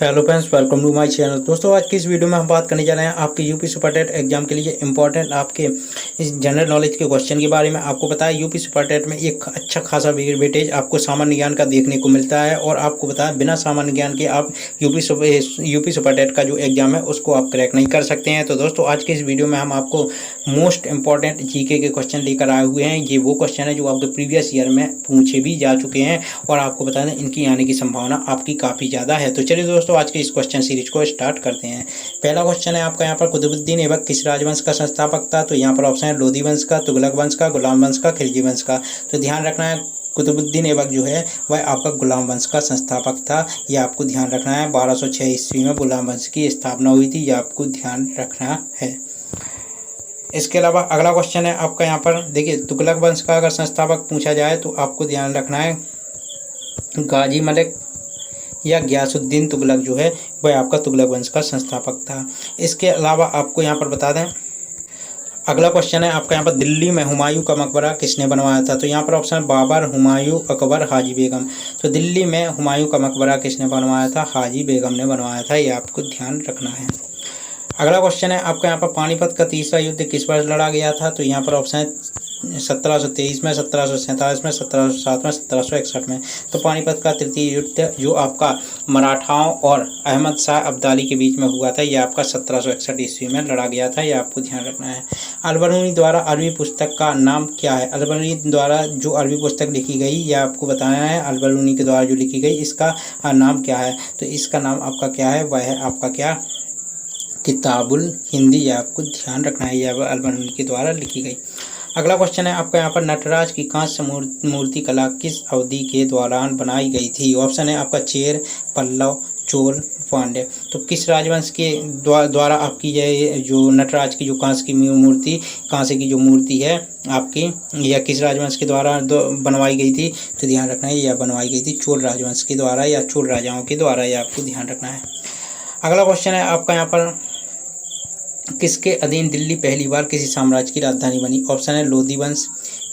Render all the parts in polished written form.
Hello friends, welcome to my channel. दोस्तों, आज की इस वीडियो में हम बात करने जा रहे हैं आपके यूपी सुपर टेट एग्जाम के लिए इंपॉर्टेंट आपके इस जनरल नॉलेज के क्वेश्चन के बारे में। आपको पता है यूपी सुपर टेट में एक अच्छा खासा वेटेज आपको सामान्य ज्ञान का देखने को मिलता है, और आपको पता है बिना सामान्य ज्ञान के आप यूपी सुपर टेट का जो एग्जाम है उसको आप क्रैक नहीं कर सकते हैं। तो दोस्तों, आज के इस वीडियो में हम आपको मोस्ट इंपॉर्टेंट जीके के क्वेश्चन लेकर आए हुए हैं। ये वो क्वेश्चन है जो आपके प्रीवियस ईयर में पूछे भी जा चुके हैं, और आपको बता दें इनकी आने की संभावना आपकी काफ़ी ज़्यादा है। तो चलिए दोस्तों, आज के इस क्वेश्चन सीरीज को स्टार्ट करते हैं। पहला क्वेश्चन है आपका यहाँ पर, कुतुबुद्दीन ऐबक किस राजवंश का संस्थापक था? तो यहाँ पर ऑप्शन है लोधी वंश का, तुगलक वंश का, गुलाम वंश का, खिलजी वंश का। तो ध्यान रखना है, कुतुबुद्दीन ऐबक जो है वह आपका गुलाम वंश का संस्थापक था। यह आपको ध्यान रखना है। 1206 ईस्वी में गुलाम वंश की स्थापना हुई थी, यह आपको ध्यान रखना है। इसके अलावा अगला क्वेश्चन है आपका यहाँ पर, देखिए तुगलक वंश का अगर संस्थापक पूछा जाए तो आपको ध्यान रखना है गाजी मलिक या गयासुद्दीन तुगलक जो है वह आपका तुगलक वंश का संस्थापक था। इसके अलावा आपको यहाँ पर बता दें, अगला क्वेश्चन है आपका यहाँ पर, दिल्ली में हुमायूं का मकबरा किसने बनवाया था? तो यहाँ पर ऑप्शन है बाबर, हुमायूं, अकबर, हाजी बेगम। तो दिल्ली में हुमायूं का मकबरा किसने बनवाया था? हाजी बेगम ने बनवाया था, ये आपको ध्यान रखना है। अगला क्वेश्चन है आपका यहाँ पर, पानीपत का तीसरा युद्ध किस वर्ष लड़ा गया था? तो यहाँ पर ऑप्शन है 1723 में, 1747 में, 1707 में, 1761 में। तो पानीपत का तृतीय युद्ध जो आपका मराठाओं और अहमद शाह अब्दाली के बीच में हुआ था, यह आपका 1761 ईस्वी में लड़ा गया था, यह आपको ध्यान रखना है। अलबरूनी द्वारा अरबी पुस्तक का नाम क्या है? अलबरूनी द्वारा जो अरबी पुस्तक लिखी गई, यह आपको बताना है। अलबरूनी के द्वारा जो लिखी गई इसका नाम क्या है? तो इसका नाम आपका क्या है? वह है आपका क्या, किताबुल हिंदी, यह आपको ध्यान रखना है। यह अलबरूनी के द्वारा लिखी गई। अगला क्वेश्चन है आपका यहाँ पर, नटराज की कांस्य मूर्ति कला किस अवधि के दौरान बनाई गई थी? ऑप्शन है आपका चेर, पल्लव, चोल, पांड्य। तो किस राजवंश के द्वारा आपकी यह जो नटराज की जो कांस्य की जो मूर्ति है आपकी, यह किस राजवंश के द्वारा बनवाई गई थी? तो ध्यान रखना है, यह बनवाई गई थी चोल राजवंश के द्वारा या चोल राजाओं के द्वारा, यह आपको ध्यान रखना है। अगला क्वेश्चन है आपका यहाँ पर, किसके अधीन दिल्ली पहली बार किसी साम्राज्य की राजधानी बनी? ऑप्शन है लोधी वंश,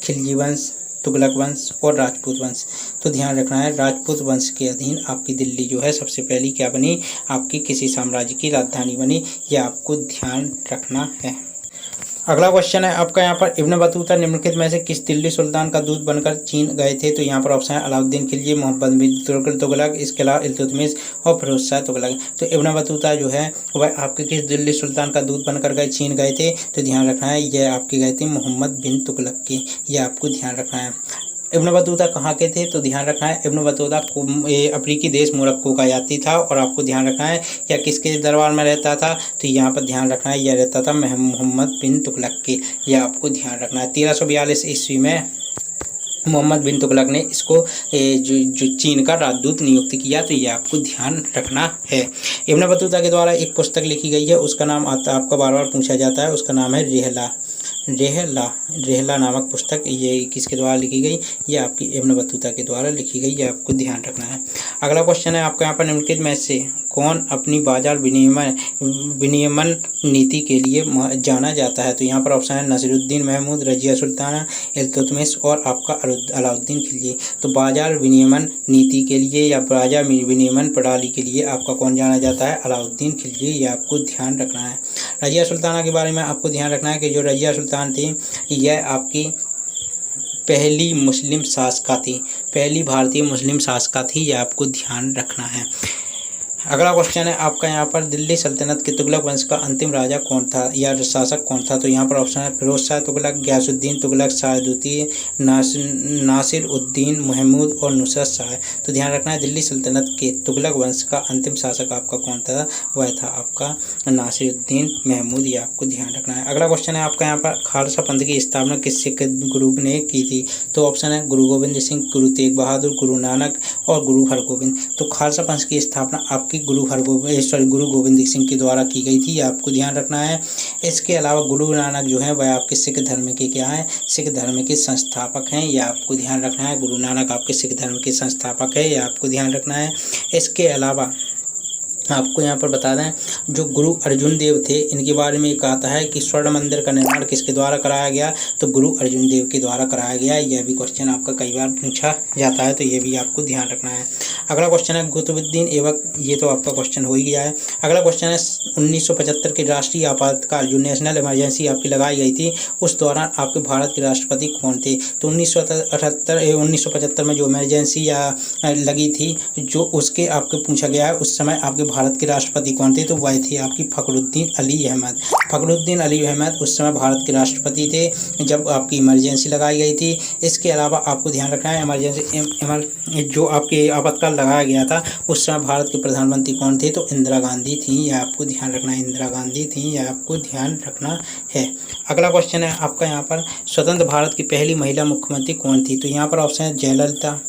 खिलजी वंश, तुगलक वंश और राजपूत वंश। तो ध्यान रखना है, राजपूत वंश के अधीन आपकी दिल्ली जो है सबसे पहली क्या बनी? आपकी किसी साम्राज्य की राजधानी बनी, यह आपको ध्यान रखना है। अगला क्वेश्चन है आपका यहाँ पर, इब्न बतूता निम्नलिखित में से किस दिल्ली सुल्तान का दूत बनकर चीन गए थे? तो यहाँ पर ऑप्शन है अलाउद्दीन खिलजी, मोहम्मद बिन तुगलक, इसके अलावा इल्तुतमिश और फिरोज शाह तुगलक। तो इब्न बतूता जो है वह आपके किस दिल्ली सुल्तान का दूत बनकर चीन गए थे? तो ध्यान रखना है, यह आपके गए थे मोहम्मद बिन तुगलक की, यह आपको ध्यान रखना है। इब्न बतूता कहाँ के थे? तो ध्यान रखना है, इब्न बतूता अफ्रीकी देश मोरक्को का यात्री था, और आपको ध्यान रखना है या किसके दरबार में रहता था? तो यहाँ पर ध्यान रखना है, यह रहता था मोहम्मद बिन तुगलक के, यह आपको ध्यान रखना है। 1342 ईस्वी में मोहम्मद बिन तुगलक ने इसको जो चीन का राजदूत नियुक्त किया, तो यह आपको ध्यान रखना है। इब्न बतूता के द्वारा एक पुस्तक लिखी गई है, उसका नाम आपका बार बार पूछा जाता है, उसका नाम है रेहला नामक पुस्तक, ये किसके द्वारा लिखी गई? ये आपकी इब्न बतूता के द्वारा लिखी गई, ये आपको ध्यान रखना है। अगला क्वेश्चन है आपका यहाँ पर, निम्नलिखित में से कौन अपनी बाजार विनियमन नीति के लिए जाना जाता है? तो यहाँ पर ऑप्शन है नसीरुद्दीन महमूद, रजिया सुल्ताना, इल्तुतमिश और आपका अलाउद्दीन खिलजी। तो बाजार विनियमन नीति के लिए या बाजार विनियमन प्रणाली के लिए आपका कौन जाना जाता है? अलाउद्दीन खिलजी, ये आपको ध्यान रखना है। रजिया सुल्ताना के बारे में आपको ध्यान रखना है कि जो रजिया सुल्तान थी, यह आपकी पहली मुस्लिम शासका थी, पहली भारतीय मुस्लिम शासका थी, यह आपको ध्यान रखना है। अगला क्वेश्चन है आपका यहाँ पर, दिल्ली सल्तनत के तुगलक वंश का अंतिम राजा कौन था या शासक कौन था? तो यहाँ पर ऑप्शन है फिरोज शाह तुगलक, गयासुद्दीन तुगलक, शाह द्वितीय, नासिर उद्दीन महमूद और नुसरत शाह। तो ध्यान रखना है, दिल्ली सल्तनत के तुगलक वंश का अंतिम शासक आपका कौन था? वह था आपका नासिर उद्दीन महमूद, ये आपको ध्यान रखना है। अगला क्वेश्चन है आपका यहाँ पर, खालसा पंथ की स्थापना किस सिख गुरु ने की थी? तो ऑप्शन है गुरु गोविंद सिंह, गुरु तेग बहादुर, गुरु नानक और गुरु हरगोबिंद। तो खालसा पंथ की स्थापना आपकी गुरु गोविंद सिंह के द्वारा की गई थी, आपको ध्यान रखना है। इसके अलावा गुरु नानक जो है वह आपके सिख धर्म के क्या है? सिख धर्म के संस्थापक हैं, यह आपको ध्यान रखना है। गुरु नानक आपके सिख धर्म के संस्थापक है, यह आपको ध्यान रखना है। इसके अलावा आपको यहाँ पर बता दें, जो गुरु अर्जुन देव थे इनके बारे में कहता है कि स्वर्ण मंदिर का निर्माण किसके द्वारा कराया गया, तो गुरु अर्जुन देव के द्वारा कराया गया। यह भी क्वेश्चन आपका कई बार पूछा जाता है, तो ये भी आपको ध्यान रखना है। अगला क्वेश्चन है कुतुबुद्दीन ऐबक, ये तो आपका क्वेश्चन हो ही गया है। अगला क्वेश्चन है 1975 के राष्ट्रीय आपातकाल जो नेशनल इमरजेंसी आपकी लगाई गई थी, उस दौरान आपके भारत के राष्ट्रपति कौन थे। तो 1975 में जो इमरजेंसी या लगी थी, जो उसके आपके पूछा गया है, उस समय आपके भारत के राष्ट्रपति कौन थे, तो वह थे आपकी फ़खरुद्दीन अली अहमद। फ़खरुद्दीन अली अहमद उस समय भारत के राष्ट्रपति थे जब आपकी इमरजेंसी लगाई गई थी। इसके अलावा आपको ध्यान रखना है इमरजेंसी जो आपके आपातकाल लगाया गया था, उस समय भारत के प्रधानमंत्री कौन थे, तो इंदिरा गांधी थी। यह आपको ध्यान रखना है, इंदिरा गांधी थी, यह आपको ध्यान रखना है। अगला क्वेश्चन है आपका यहाँ पर स्वतंत्र भारत की पहली महिला मुख्यमंत्री कौन थी। तो यहाँ पर ऑप्शन है जयललिता,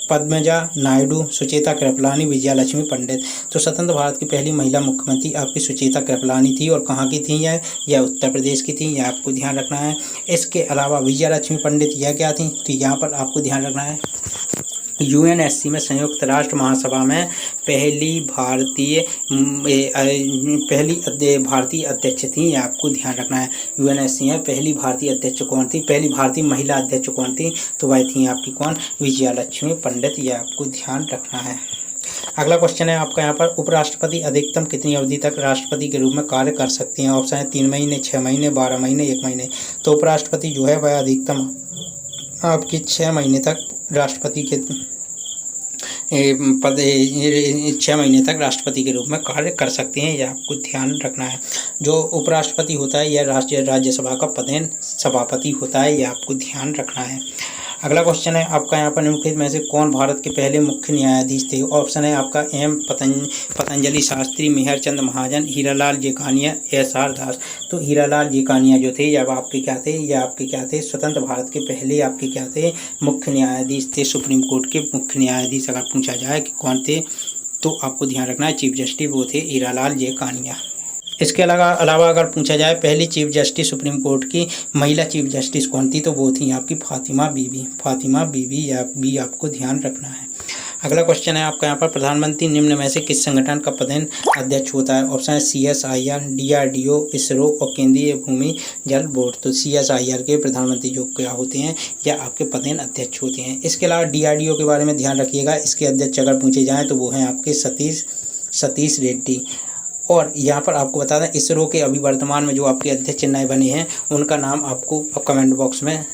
पद्मजा नायडू, सुचेता कृपलानी, विजयालक्ष्मी पंडित। तो स्वतंत्र भारत की पहली महिला मुख्यमंत्री आपकी सुचेता कृपलानी थी। और कहाँ की थी यह उत्तर प्रदेश की थी, यह आपको ध्यान रखना है। इसके अलावा विजयालक्ष्मी पंडित यह क्या थी, तो यहाँ पर आपको ध्यान रखना है यूएनएससी में संयुक्त राष्ट्र महासभा में पहली भारतीय अध्यक्ष थी। यह आपको ध्यान रखना है। यूएनएससी में पहली भारतीय अध्यक्ष कौन थी, पहली भारतीय महिला अध्यक्ष कौन थी, तो वह थी आपकी कौन, विजयालक्ष्मी पंडित। यह आपको ध्यान रखना है। अगला क्वेश्चन है आपका यहाँ पर उपराष्ट्रपति अधिकतम कितनी अवधि तक राष्ट्रपति के रूप में कार्य कर सकते हैं। ऑप्शन है 3 महीने, 6 महीने, 12 महीने, 1 महीने। तो उपराष्ट्रपति जो है वह अधिकतम आपके 6 महीने तक राष्ट्रपति के 6 महीने तक राष्ट्रपति के रूप में कार्य कर सकते हैं। यह आपको ध्यान रखना है। जो उपराष्ट्रपति होता है यह राज्यसभा का पदेन सभापति होता है। यह आपको ध्यान रखना है। अगला क्वेश्चन है आपका यहाँ पर निम्नलिखित में से कौन भारत के पहले मुख्य न्यायाधीश थे। ऑप्शन है आपका एम पतंजलि शास्त्री, मेहर चंद महाजन, हीरालाल जेकानिया, एस.आर. दास। तो हीरालाल जेकानिया जो थे यह आपके क्या थे, स्वतंत्र भारत के पहले आपके क्या थे, मुख्य न्यायाधीश थे। सुप्रीम कोर्ट के मुख्य न्यायाधीश अगर पूछा जाए कि कौन थे, तो आपको ध्यान रखना है चीफ जस्टिस वो थे हीरालाल जेकानिया। इसके अलावा अगर पूछा जाए पहली चीफ जस्टिस सुप्रीम कोर्ट की महिला चीफ जस्टिस कौन थी, तो वो थी आपकी फातिमा बीबी। यह भी आपको ध्यान रखना है। अगला क्वेश्चन है आपका यहाँ पर प्रधानमंत्री निम्न में से किस संगठन का पदेन अध्यक्ष होता है। ऑप्शन है CSIR, DRDO, इसरो और केंद्रीय भूमि जल बोर्ड। तो CSIR के प्रधानमंत्री जो क्या होते हैं, या आपके पदेन अध्यक्ष होते हैं। इसके अलावा DRDO के बारे में ध्यान रखिएगा, इसके अध्यक्ष अगर पूछे जाएँ तो वो हैं आपके सतीश रेड्डी। और यहाँ पर आपको बता दें इसरो के अभी वर्तमान में जो आपके अध्यक्ष नए बने हैं उनका नाम आपको कमेंट बॉक्स में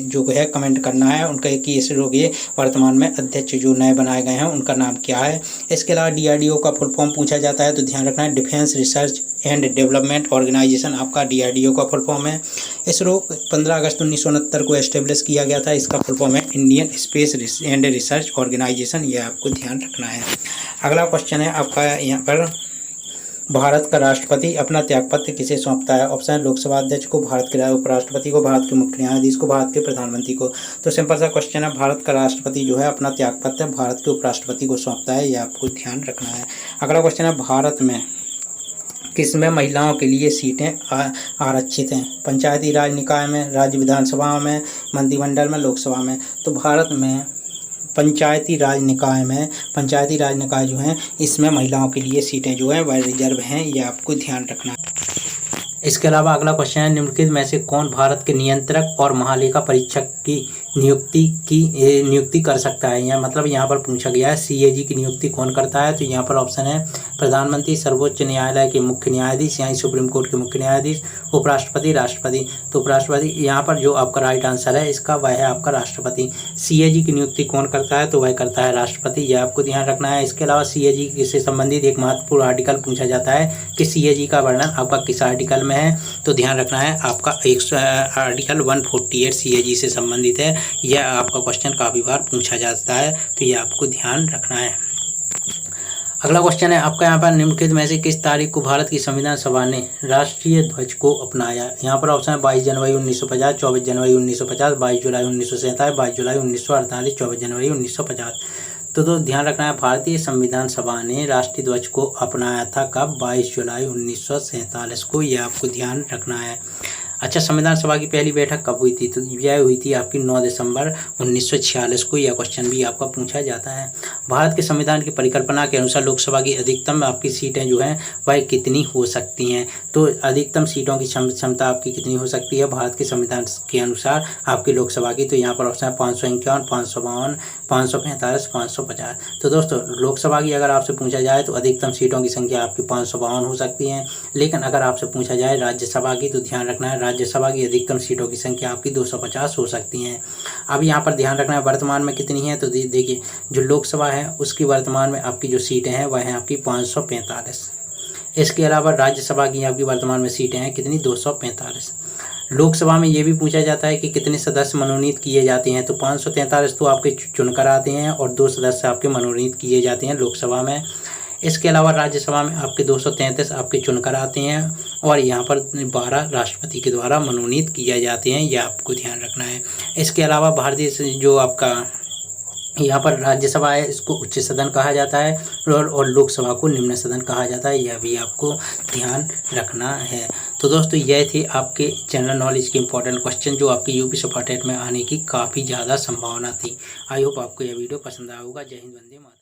जो है कमेंट करना है उनका, कि इसरो के वर्तमान में अध्यक्ष जो नए बनाए गए हैं उनका नाम क्या है। इसके अलावा DRDO का फुल फॉर्म पूछा जाता है तो ध्यान रखना है defence research and development organisation आपका DRDO का फुल फॉर्म है। इसरो 15 अगस्त 1969 को एस्टेब्लिश किया गया था, इसका फुल फॉर्म है Indian space and research organisation. यह आपको ध्यान रखना है। अगला क्वेश्चन है आपका यहाँ पर भारत का राष्ट्रपति अपना त्यागपत्र किसे सौंपता है। ऑप्शन है लोकसभा अध्यक्ष को, भारत के उपराष्ट्रपति को, भारत के मुख्य न्यायाधीश को, भारत के प्रधानमंत्री को। तो सिंपल सा क्वेश्चन है, भारत का राष्ट्रपति जो है अपना त्यागपत्र भारत के उपराष्ट्रपति को सौंपता है। यह आपको ध्यान रखना है। अगला क्वेश्चन है भारत में किसमें महिलाओं के लिए सीटें आरक्षित हैं। पंचायती राज निकाय में, राज्य विधानसभा में, मंत्रिमंडल में, लोकसभा में। तो भारत में पंचायती राज निकाय जो हैं इसमें महिलाओं के लिए सीटें जो हैं वह रिजर्व हैं। ये आपको ध्यान रखना है। इसके अलावा अगला क्वेश्चन है निम्नलिखित में से कौन भारत के नियंत्रक और महालेखा परीक्षक की नियुक्ति कर सकता है। या मतलब यहाँ पर पूछा गया है CAG की नियुक्ति कौन करता है। तो यहाँ पर ऑप्शन है प्रधानमंत्री, सर्वोच्च न्यायालय के मुख्य न्यायाधीश यानी सुप्रीम कोर्ट के मुख्य न्यायाधीश, उपराष्ट्रपति, राष्ट्रपति। तो उपराष्ट्रपति यहाँ पर जो आपका राइट आंसर है इसका वह है आपका राष्ट्रपति। CAG की नियुक्ति कौन करता है, तो वह करता है राष्ट्रपति। यह आपको ध्यान रखना है। इसके अलावा CAG से संबंधित एक महत्वपूर्ण आर्टिकल पूछा जाता है कि CAG का वर्णन आपका किस आर्टिकल में है। तो ध्यान रखना है आपका आर्टिकल 148 CAG से संबंधित है। यह आपका क्वेश्चन काफ़ी बार पूछा जाता है, तो यह आपको ध्यान रखना है। अगला क्वेश्चन है आपका यहाँ पर निम्नलिखित में से किस तारीख को भारत की संविधान सभा ने राष्ट्रीय ध्वज को अपनाया। यहाँ पर ऑप्शन है 22 जनवरी 1950, 24 जनवरी 1950, 22 जुलाई 1947, 22 जुलाई 1948, 24 जनवरी 1950। तो ध्यान रखना है भारतीय संविधान सभा ने राष्ट्रीय ध्वज को अपनाया था कब, 22 जुलाई 1947 को। यह आपको ध्यान रखना है। अच्छा, संविधान सभा की पहली बैठक कब हुई थी, तो यह हुई थी आपकी 9 दिसंबर 1946 को। यह क्वेश्चन भी आपका पूछा जाता है। भारत के संविधान की परिकल्पना के अनुसार लोकसभा की अधिकतम आपकी सीटें जो हैं वह कितनी हो सकती हैं। तो अधिकतम सीटों की क्षमता आपकी कितनी हो सकती है भारत के संविधान के अनुसार आपकी लोकसभा की। तो यहाँ पर ऑप्शन है 551, 552, 545, 550। तो दोस्तों लोकसभा की अगर आपसे पूछा जाए तो अधिकतम सीटों की संख्या आपकी 552 हो सकती है। लेकिन अगर आपसे पूछा जाए राज्यसभा की तो ध्यान रखना है राज्यसभा की अधिकतम सीटों की संख्या आपकी 250 हो सकती हैं। अब यहाँ पर ध्यान रखना है वर्तमान में कितनी है। तो देखिए जो लोकसभा है उसकी वर्तमान में आपकी जो सीटें हैं वह हैं आपकी 545। इसके अलावा राज्यसभा की आपकी वर्तमान में सीटें हैं कितनी 245। लोकसभा में ये भी पूछा जाता है कि कितने सदस्य मनोनीत किए जाते हैं। तो 543 तो आपके चुनकर आते हैं और 2 सदस्य आपके मनोनीत किए जाते हैं लोकसभा में। इसके अलावा राज्यसभा में आपके 233 आपके चुनकर आते हैं और यहाँ पर 12 राष्ट्रपति के द्वारा मनोनीत किए जाते हैं, यह आपको ध्यान रखना है। इसके अलावा भारतीय जो आपका यहाँ पर राज्यसभा है इसको उच्च सदन कहा जाता है और लोकसभा को निम्न सदन कहा जाता है, यह भी आपको ध्यान रखना है। तो दोस्तों यह थे आपके जनरल नॉलेज के इंपॉर्टेंट क्वेश्चन जो आपके यूपी सुपर टेट में आने की काफ़ी ज़्यादा संभावना थी। आई होप आपको यह वीडियो पसंद आया होगा। जय हिंद, वंदे मातरम।